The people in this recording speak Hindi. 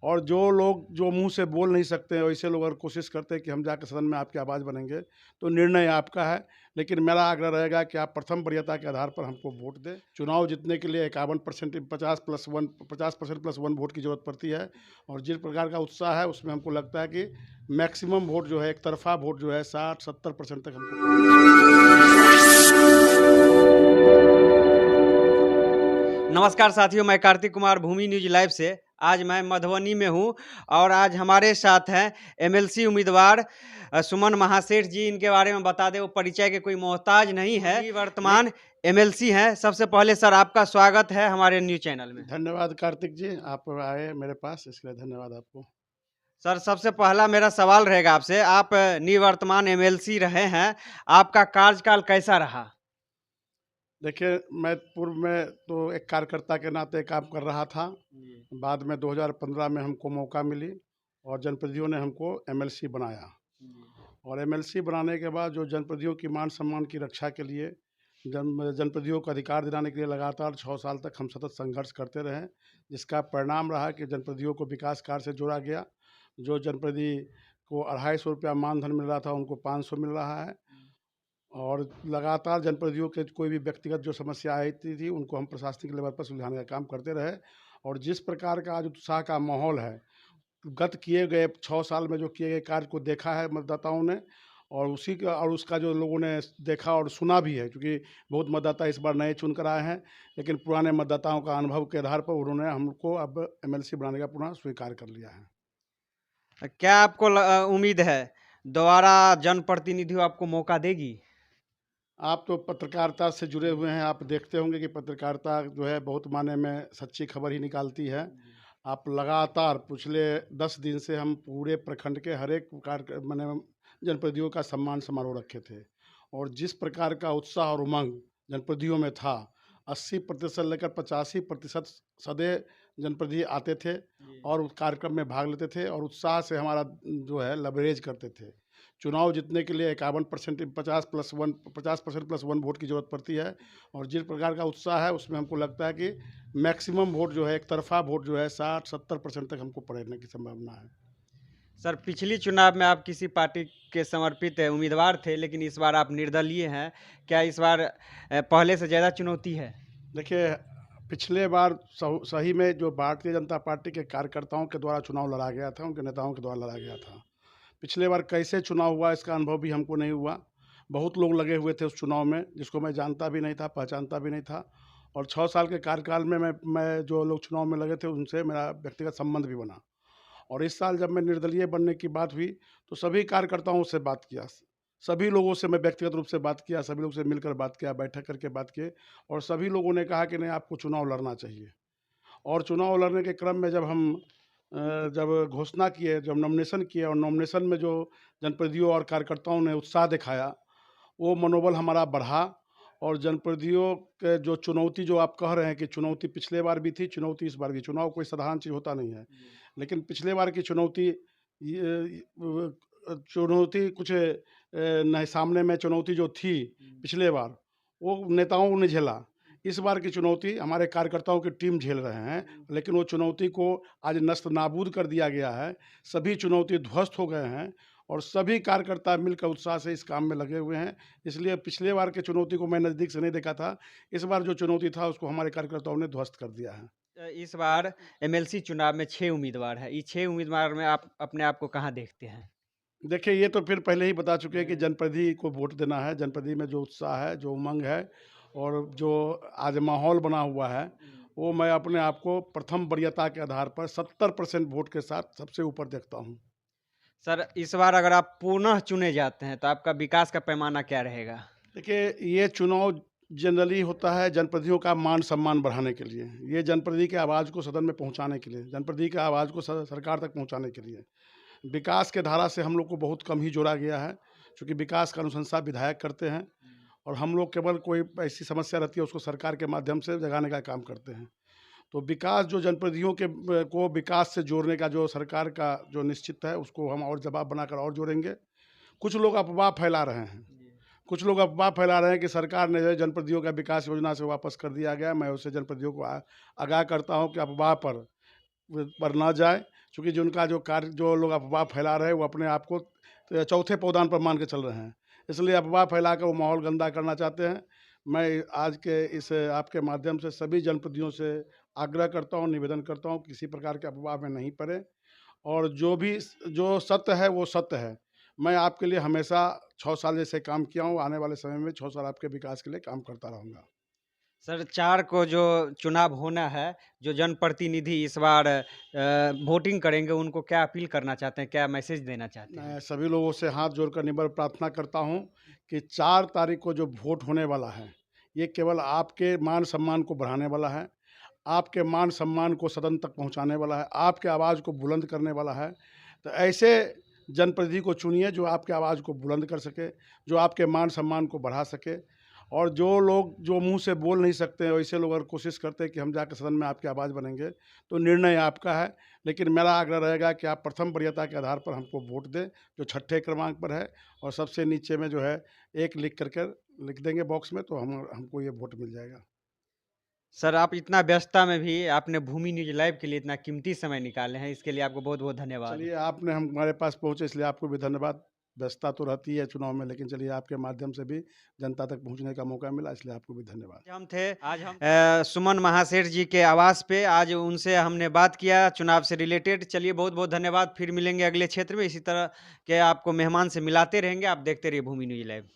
और जो लोग जो मुँह से बोल नहीं सकते हैं, वैसे लोग अगर कोशिश करते हैं कि हम जाकर सदन में आपकी आवाज़ बनेंगे, तो निर्णय आपका है। लेकिन मेरा आग्रह रहेगा कि आप प्रथम वरीयता के आधार पर हमको वोट दें। चुनाव जीतने के लिए 51% 50% प्लस 1 वोट की ज़रूरत पड़ती है और जिस प्रकार का उत्साह है, उसमें हमको लगता है कि मैक्सिमम वोट जो है, एक तरफ़ा वोट जो है 60-70% तक हमको। नमस्कार साथियों, मैं कार्तिक कुमार भूमि न्यूज लाइव से। आज मैं मधुबनी में हूं और आज हमारे साथ हैं एमएलसी उम्मीदवार सुमन महासेठ जी। इनके बारे में बता दें, वो परिचय के कोई मोहताज नहीं है, वर्तमान एमएलसी हैं। सबसे पहले सर आपका स्वागत है हमारे न्यूज चैनल में। धन्यवाद कार्तिक जी, आप आए मेरे पास, इसके लिए धन्यवाद आपको। सर सबसे पहला मेरा सवाल रहेगा आपसे, आप निवर्तमान एमएलसी रहे हैं, आपका कार्यकाल कैसा रहा? देखिए, मैं पूर्व में तो एक कार्यकर्ता के नाते काम कर रहा था। बाद में 2015 में हमको मौका मिली और जनप्रतिनिधियों ने हमको एमएलसी बनाया। और एमएलसी बनाने के बाद जो जनप्रतिनिधियों की मान सम्मान की रक्षा के लिए, जनप्रतिनिधियों को अधिकार दिलाने के लिए लगातार 6 साल तक हम सतत संघर्ष करते रहे, जिसका परिणाम रहा कि जनप्रतिनिधियों को विकास कार्य से जोड़ा गया। जो जनप्रतिनिधि को 250 रुपया मानधन मिल रहा था, उनको 500 मिल रहा है। और लगातार जनप्रतिनिधियों के कोई भी व्यक्तिगत जो समस्या आई थी, उनको हम प्रशासनिक लेवल पर सुलझाने का काम करते रहे। और जिस प्रकार का आज उत्साह का माहौल है, गत किए गए 6 साल में जो किए गए कार्य को देखा है मतदाताओं ने, और उसी का और उसका जो लोगों ने देखा और सुना भी है, क्योंकि बहुत मतदाता इस बार नए चुन कर आए हैं, लेकिन पुराने मतदाताओं का अनुभव के आधार पर उन्होंने हमको अब एमएलसी बनाने का पुनः स्वीकार कर लिया है। क्या आपको उम्मीद है दोबारा जनप्रतिनिधि आपको मौका देगी? आप तो पत्रकारिता से जुड़े हुए हैं, आप देखते होंगे कि पत्रकारिता जो है बहुत मायने में सच्ची खबर ही निकालती है। आप लगातार पिछले 10 दिन से हम पूरे प्रखंड के हर एक कार्य माने जनप्रतिनिधियों का सम्मान समारोह रखे थे, और जिस प्रकार का उत्साह और उमंग जनप्रतिनिधियों में था, 80% लेकर 85% सदैव जनप्रतिनिधि आते थे और उस कार्यक्रम में भाग लेते थे और उत्साह से हमारा जो है लवरेज करते थे। चुनाव जीतने के लिए 51% 50% प्लस 1 वोट की ज़रूरत पड़ती है और जिस प्रकार का उत्साह है, उसमें हमको लगता है कि मैक्सिमम वोट जो है, एक तरफ़ा वोट जो है 60-70% तक हमको पड़ने की संभावना है। सर पिछली चुनाव में आप किसी पार्टी के समर्पित उम्मीदवार थे, लेकिन इस बार आप निर्दलीय हैं। क्या इस बार पहले से ज़्यादा चुनौती है? देखिए, पिछले बार सही में जो भारतीय जनता पार्टी के कार्यकर्ताओं के द्वारा चुनाव लड़ा गया था, उनके नेताओं के द्वारा लड़ा गया था। पिछले बार कैसे चुनाव हुआ, इसका अनुभव भी हमको नहीं हुआ। बहुत लोग लगे हुए थे उस चुनाव में, जिसको मैं जानता भी नहीं था, पहचानता भी नहीं था। और 6 साल के कार्यकाल में मैं जो लोग चुनाव में लगे थे, उनसे मेरा व्यक्तिगत संबंध भी बना। और इस साल जब मैं निर्दलीय बनने की बात हुई, तो सभी कार्यकर्ताओं से बात किया, सभी लोगों से मैं व्यक्तिगत रूप से बात किया, सभी लोग से मिलकर बात किया, बैठक करके बात किए, और सभी लोगों ने कहा कि नहीं, आपको चुनाव लड़ना चाहिए। और चुनाव लड़ने के क्रम में जब हम जब घोषणा किए, जब नॉमिनेशन किए, और नॉमिनेशन में जो जनप्रतिनिधियों और कार्यकर्ताओं ने उत्साह दिखाया, वो मनोबल हमारा बढ़ा। और जनप्रतिनिधियों के जो चुनौती, जो आप कह रहे हैं कि चुनौती पिछले बार भी थी, चुनौती इस बार भी, चुनाव कोई साधारण चीज़ होता नहीं है। लेकिन पिछले बार की चुनौती, चुनौती कुछ नहीं, सामने में चुनौती जो थी पिछले बार, वो नेताओं ने झेला। इस बार की चुनौती हमारे कार्यकर्ताओं की टीम झेल रहे हैं, लेकिन वो चुनौती को आज नस्त नाबूद कर दिया गया है। सभी चुनौती ध्वस्त हो गए हैं और सभी कार्यकर्ता मिलकर उत्साह से इस काम में लगे हुए हैं। इसलिए पिछले बार की चुनौती को मैं नज़दीक से नहीं देखा था, इस बार जो चुनौती था उसको हमारे कार्यकर्ताओं ने ध्वस्त कर दिया है। इस बार एमएलसी चुनाव में 6 उम्मीदवार हैं। इस 6 उम्मीदवार में आप अपने आप को कहाँ देखते हैं? देखिए, ये तो फिर पहले ही बता चुके हैं कि जनप्रतिनिधि को वोट देना है। जनप्रतिनिधि में जो उत्साह है, जो उमंग है और जो आज माहौल बना हुआ है, वो मैं अपने आप को प्रथम वरीयता के आधार पर 70% वोट के साथ सबसे ऊपर देखता हूँ। सर इस बार अगर आप पुनः चुने जाते हैं, तो आपका विकास का पैमाना क्या रहेगा? देखिए, ये चुनाव जनरली होता है जनप्रतिनिधियों का मान सम्मान बढ़ाने के लिए। ये जनप्रतिनिधि की आवाज़ को सदन में पहुँचाने के लिए, जनप्रतिनिधि की आवाज़ को सरकार तक पहुँचाने के लिए। विकास के धारा से हम लोग को बहुत कम ही जोड़ा गया है, क्योंकि विकास का अनुशंसा विधायक करते हैं और हम लोग केवल कोई ऐसी समस्या रहती है, उसको सरकार के माध्यम से जगाने का काम करते हैं। तो विकास जो जनप्रतिनिधियों के को विकास से जोड़ने का जो सरकार का जो निश्चित है, उसको हम और जवाब बनाकर और जोड़ेंगे। कुछ लोग अफवाह फैला रहे हैं, कुछ लोग अफवाह फैला रहे हैं कि सरकार ने जो है जनप्रतिनिधियों का विकास योजना से वापस कर दिया गया। मैं उससे जनप्रतिनिधियों को आगाह करता हूँ कि अफवाह पर ना जाए। चूँकि जिनका जो कार्य जो लोग अफ़वाह फैला रहे हैं वो अपने आप को चौथे पौदान पर मान के चल रहे हैं, इसलिए अफ़वाह फैला कर वो माहौल गंदा करना चाहते हैं। मैं आज के इस आपके माध्यम से सभी जनप्रतिनिधियों से आग्रह करता हूँ, निवेदन करता हूँ, किसी प्रकार के अफ़वाह में नहीं पड़ें और जो सत्य है वो सत्य है। मैं आपके लिए हमेशा 6 साल जैसे काम किया हूँ, आने वाले समय में 6 साल आपके विकास के लिए काम करता रहूँगा। सर 4 को जो चुनाव होना है, जो जनप्रतिनिधि इस बार वोटिंग करेंगे, उनको क्या अपील करना चाहते हैं? क्या मैसेज देना चाहते हैं? मैं सभी लोगों से हाथ जोड़कर निम्र प्रार्थना करता हूँ कि 4 तारीख को जो वोट होने वाला है, ये केवल आपके मान-सम्मान को बढ़ाने वाला है, आपके मान-सम्मान को सदन तक पहुँचाने वाला है, आपकी आवाज़ को बुलंद करने वाला है। तो ऐसे जनप्रतिनिधि को चुनिए जो आपकी आवाज़ को बुलंद कर सके, जो आपके मान-सम्मान को बढ़ा सके और जो लोग जो मुँह से बोल नहीं सकते, वैसे लोग अगर कोशिश करते हैं कि हम जाकर सदन में आपकी आवाज़ बनेंगे, तो निर्णय आपका है। लेकिन मेरा आग्रह रहेगा कि आप प्रथम वरीयता के आधार पर हमको वोट दें, जो छठे क्रमांक पर है और सबसे नीचे में जो है 1 लिख देंगे बॉक्स में, तो हमको ये वोट मिल जाएगा। सर आप इतना व्यस्तता में भी आपने भूमि न्यूज़ लाइव के लिए इतना कीमती समय निकाले हैं, इसके लिए आपको बहुत-बहुत धन्यवाद। चलिए, आपने हमारे पास पहुँचे इसलिए आपको भी धन्यवाद। व्यस्तता तो रहती है चुनाव में, लेकिन चलिए आपके माध्यम से भी जनता तक पहुँचने का मौका मिला, इसलिए आपको भी धन्यवाद। आज हम सुमन महासेठ जी के आवास पे आज उनसे हमने बात किया चुनाव से रिलेटेड। चलिए बहुत-बहुत धन्यवाद। फिर मिलेंगे अगले क्षेत्र में, इसी तरह के आपको मेहमान से मिलाते रहेंगे। आप देखते रहिए भूमि न्यूज़ लाइव।